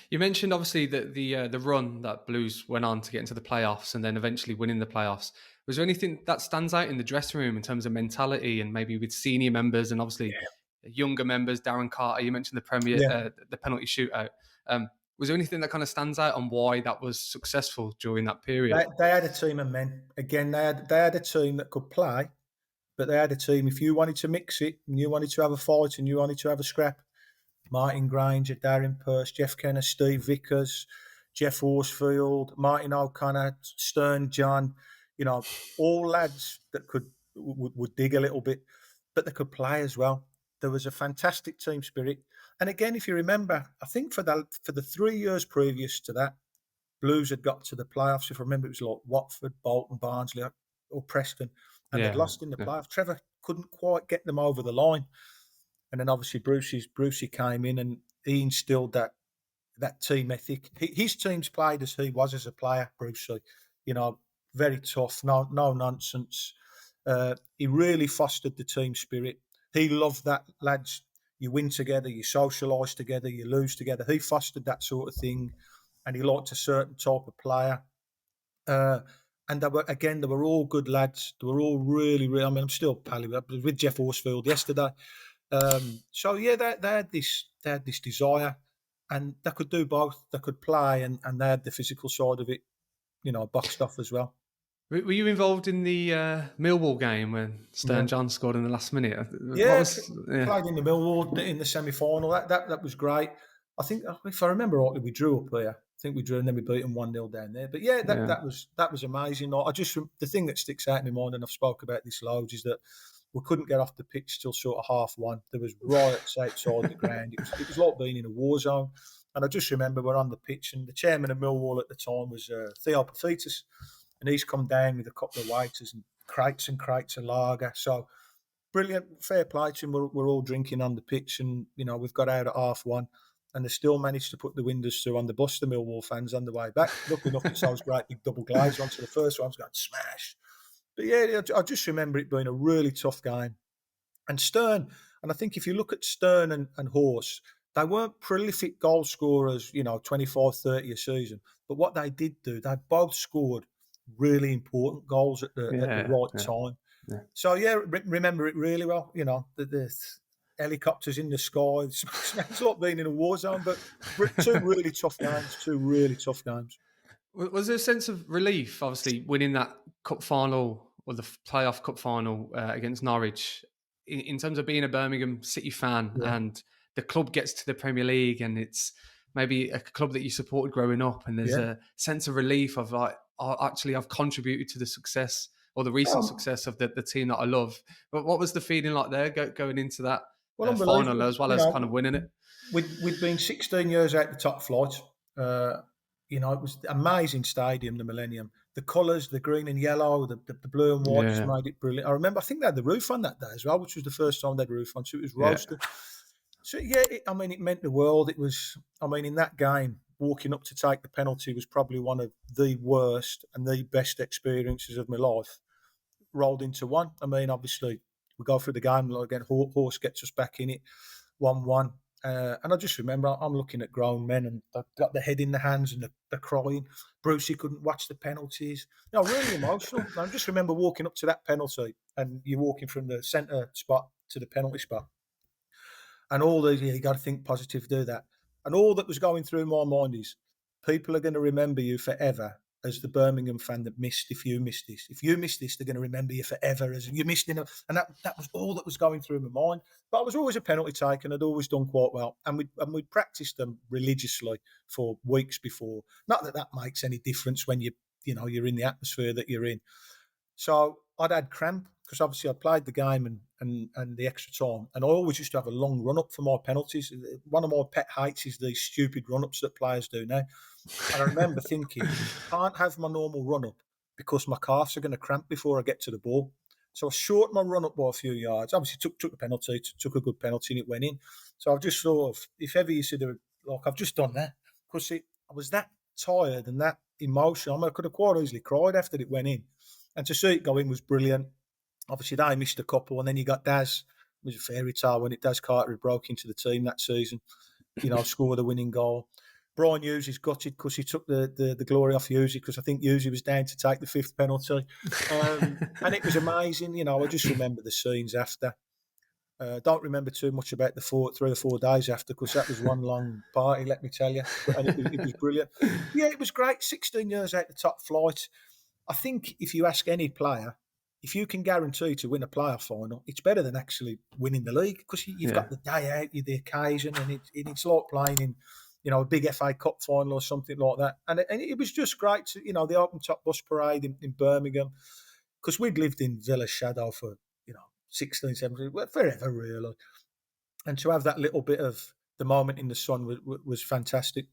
You mentioned obviously that the run that Blues went on to get into the playoffs and then eventually winning the playoffs. Was there anything that stands out in the dressing room in terms of mentality and maybe with senior members and obviously younger members? Darren Carter, you mentioned Yeah. the penalty shootout. Was there anything that kind of stands out on why that was successful during that period? They had a team of men. Again, they had a team that could play, but they had a team. If you wanted to mix it and you wanted to have a fight and you wanted to have a scrap, Martin Granger, Darren Purse, Jeff Kenner, Steve Vickers, Jeff Horsfield, Martin O'Connor, Stern John, all lads that would dig a little bit, but they could play as well. There was a fantastic team spirit. And again, if you remember, I think for the 3 years previous to that, Blues had got to the playoffs. If I remember, it was like Watford, Bolton, Barnsley, or Preston, and they'd Yeah, lost in the yeah. playoffs. Trevor couldn't quite get them over the line, and then obviously Brucey came in and he instilled that team ethic. His teams played as he was as a player. Brucey, you know, very tough, no nonsense. He really fostered the team spirit. He loved that, lads. You win together, you socialise together, you lose together. He fostered that sort of thing, and he liked a certain type of player. Uh, and they were all good lads. They were all really, really. I mean, I'm still pally with Jeff Horsfield yesterday. So yeah, they had this desire, and they could do both. They could play, and they had the physical side of it, boxed off as well. Were you involved in the Millwall game when Yeah, Stern John scored in the last minute? What yeah. was? Yeah, Played in the Millwall in the semi-final. That was great. I think if I remember rightly, we drew up here. I think we drew, and then we beat them 1-0 down there. But yeah, that yeah. that was that was amazing. The thing that sticks out in my mind, and I've spoke about this loads, is that we couldn't get off the pitch till sort of 1:30. There was riots outside the ground. It was like being in a war zone. And I just remember we're on the pitch, and the chairman of Millwall at the time was Theo Paphitis, and he's come down with a couple of waiters and crates of lager. So brilliant, fair play to him. We're all drinking on the pitch, and we've got out at 1:30, and they still managed to put the windows through on the bus. The Millwall fans on the way back. Lucky enough, it's those great big double glazed ones. So the first one's got smash. But yeah, I just remember it being a really tough game. And Stern, and I think if you look at Stern and Horse, they weren't prolific goal scorers, 25, 30 a season. But what they did do, they both scored really important goals at the Yeah, right yeah, time. yeah. So yeah, remember it really well. The helicopters in the sky. It's like being in a war zone. But two really tough games. Two really tough games. Was there a sense of relief, obviously, winning that cup final or the playoff cup final against Norwich, in terms of being a Birmingham City fan Yeah. and the club gets to the Premier League and it's maybe a club that you supported growing up, and there's Yeah. a sense of relief of like, oh, actually, I've contributed to the success or the recent Um, success of the team that I love. But what was the feeling like there going into that well, final unbelievable. as well as kind of winning it? We'd been 16 years out the top flight. Uh, it was an amazing stadium, the Millennium. The colours, the green and yellow, the blue and white just Yeah, made it brilliant. I remember, I think they had the roof on that day as well, which was the first time they had a roof on, so it was yeah, roasted. So, yeah, it meant the world. It was, in that game, walking up to take the penalty was probably one of the worst and the best experiences of my life, rolled into one. Obviously, we go through the game again. Horse gets us back in it, 1-1. And I just remember I'm looking at grown men and they've got their head in their hands and they're crying. Brucey couldn't watch the penalties. Really emotional. I just remember walking up to that penalty and you're walking from the centre spot to the penalty spot. And all these, you got to think positive, do that. And all that was going through my mind is people are going to remember you forever as the Birmingham fan that missed if you missed this. If you missed this, they're going to remember you forever as you missed it. And that was all that was going through my mind. But I was always a penalty taker and I'd always done quite well. And we'd practiced them religiously for weeks before. Not that that makes any difference when you're in the atmosphere that you're in. So I'd had cramp because obviously I played the game and the extra time, and I always used to have a long run up for my penalties. One of my pet hates is these stupid run ups that players do now. And I remember thinking, I can't have my normal run up because my calves are going to cramp before I get to the ball. So I shortened my run up by a few yards. Obviously, took the penalty, took a good penalty, and it went in. So I've just sort of, if ever you see I've just done that because I was that tired and that emotional. I could have quite easily cried after it went in. And to see it go in was brilliant. Obviously, they missed a couple, and then you got Daz. It was a fairy tale when Daz Carter broke into the team that season. Scored a winning goal. Brian Hughes is gutted because he took the glory off Hughes because I think Hughes was down to take the fifth penalty. And it was amazing. I just remember the scenes after. Don't remember too much about the 3 or 4 days after because that was one long party, let me tell you. And it was brilliant. Yeah, it was great. 16 years out the top flight. I think if you ask any player, if you can guarantee to win a playoff final, it's better than actually winning the league because you've Yeah. got the day out, the occasion, and it's like playing in, a big FA Cup final or something like that. And it was just great to, the open top bus parade in Birmingham because we'd lived in Villa Shadow for, 16, 17, well, forever really. And to have that little bit of the moment in the sun was fantastic.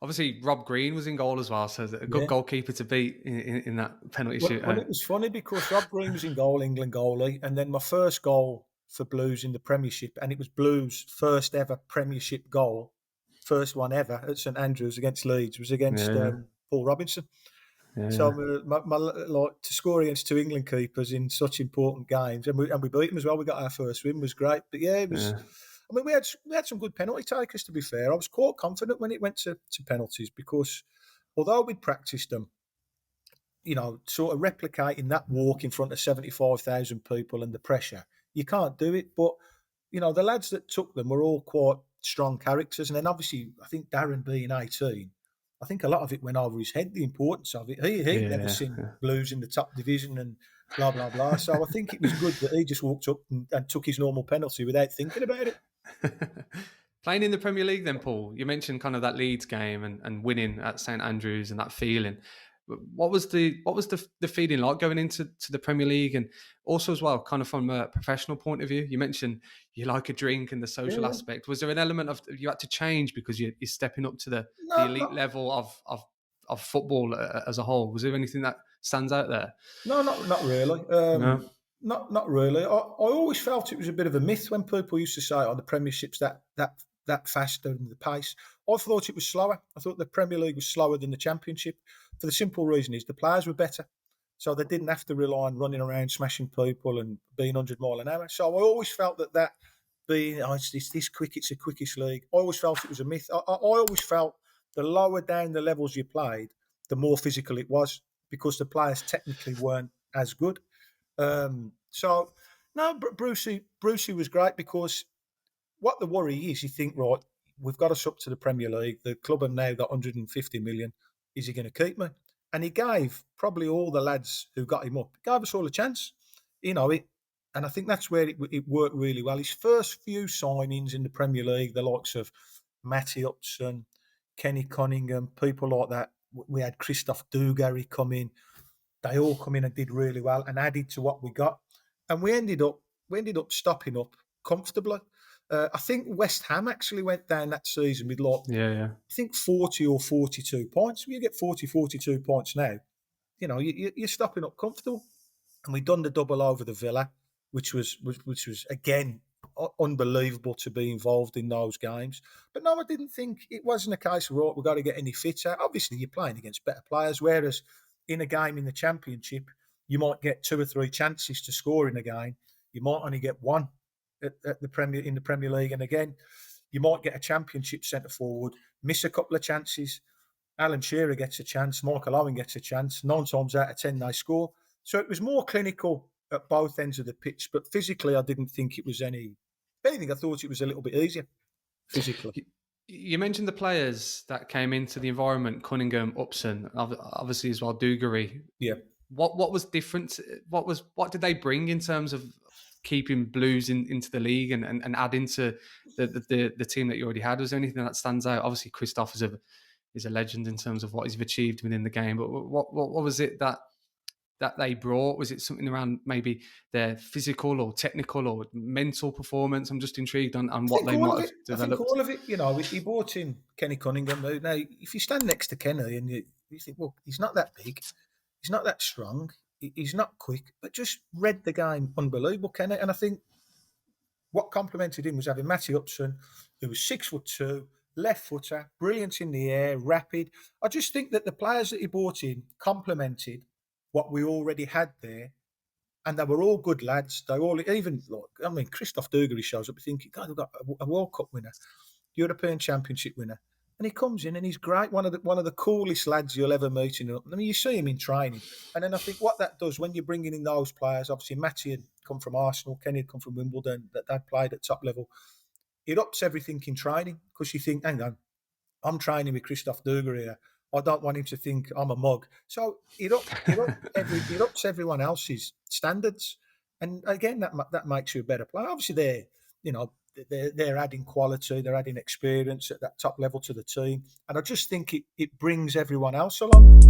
Obviously, Rob Green was in goal as well, so a good Yeah. goalkeeper to beat in that penalty Well, shootout. it was funny because Rob Green was in goal, England goalie, and then my first goal for Blues in the Premiership, and it was Blues' first ever Premiership goal, first one ever at St Andrews against Leeds, was against Yeah, Paul Robinson. So yeah, like to score against two England keepers in such important games, and we beat them as well. We got our first win, was great. But yeah, it was. yeah, I mean, we had some good penalty takers. To be fair, I was quite confident when it went to penalties because although we'd practiced them, sort of replicating that walk in front of 75,000 people and the pressure, you can't do it. But, the lads that took them were all quite strong characters. And then obviously, I think Darren being 18, I think a lot of it went over his head, the importance of it. He'd never yeah. seen Blues in the top division and blah, blah, blah. So I think it was good that he just walked up and took his normal penalty without thinking about it. Playing in the Premier League, then, Paul, you mentioned kind of that Leeds game and winning at St Andrews and that feeling. What was the feeling like going into the Premier League, and also as well, kind of from a professional point of view? You mentioned you like a drink and the Yeah, social yeah. aspect. Was there an element of you had to change because you're stepping up to the No, elite no, level of football as a whole? Was there anything that stands out there? No, not really. No. Not really. I always felt it was a bit of a myth when people used to say, "Oh, the Premiership's that faster and the pace." I thought it was slower. I thought the Premier League was slower than the Championship. For the simple reason is the players were better, so they didn't have to rely on running around, smashing people, and being 100 mile an hour. So I always felt that being it's this quick, it's a quickish league. I always felt it was a myth. I always felt the lower down the levels you played, the more physical it was because the players technically weren't as good. So no, Brucey was great because what the worry is, you think, right, we've got us up to the Premier League. The club have now got 150 million. Is he going to keep me? And he gave probably all the lads who got him up, gave us all a chance. And I think that's where it worked really well. His first few signings in the Premier League, the likes of Matty Upson, Kenny Cunningham, people like that. We had Christoph Dugarry come in. They all come in and did really well and added to what we got. And we ended up stopping up comfortably. I think West Ham actually went down that season with Yeah, yeah. I think 40 or 42 points. When you get 40, 42 points now, you're stopping up comfortable. And we'd done the double over the Villa, which was again unbelievable to be involved in those games. But no, I didn't think it wasn't a case of right, we've got to get any fitter. Obviously, you're playing against better players, whereas in a game in the Championship, you might get 2 or 3 chances to score in a game. You might only get one at the Premier League, and again, you might get a Championship centre forward miss a couple of chances. Alan Shearer gets a chance, Michael Owen gets a chance. 9 times out of 10, they score. So it was more clinical at both ends of the pitch, but physically, I didn't think it was any. If anything, I thought it was a little bit easier physically. You mentioned the players that came into the environment: Cunningham, Upson, obviously as well, Dugarry. Yeah. What was different? What did they bring in terms of keeping Blues into the league and adding to the team that you already had? Was there anything that stands out? Obviously, Christoph is a legend in terms of what he's achieved within the game. But what was it that they brought? Was it something around maybe their physical or technical or mental performance? I'm just intrigued on I what think they all might of have it. I think developed. all of it. He brought in Kenny Cunningham. Now, if you stand next to Kenny and you think, well, he's not that big, he's not that strong, he's not quick, but just read the game unbelievable, Kenny. And I think what complemented him was having Matty Upson, who was 6'2", left footer, brilliant in the air, rapid. I just think that the players that he brought in complemented what we already had there, and they were all good lads. They all even Christoph Dugarry shows up thinking, God, we've got a World Cup winner, European Championship winner, And he comes in and he's great. One of the coolest lads you'll ever meet. I mean, you see him in training, and then I think what that does when you're bringing in those players. Obviously, Matty had come from Arsenal, Kenny had come from Wimbledon. That they'd played at top level. It ups everything in training because you think, hang on, I'm training with Christoph Duger here. I don't want him to think I'm a mug. So it ups everyone else's standards, and again that makes you a better player. Obviously, they're adding quality, they're adding experience at that top level to the team, and I just think it brings everyone else along.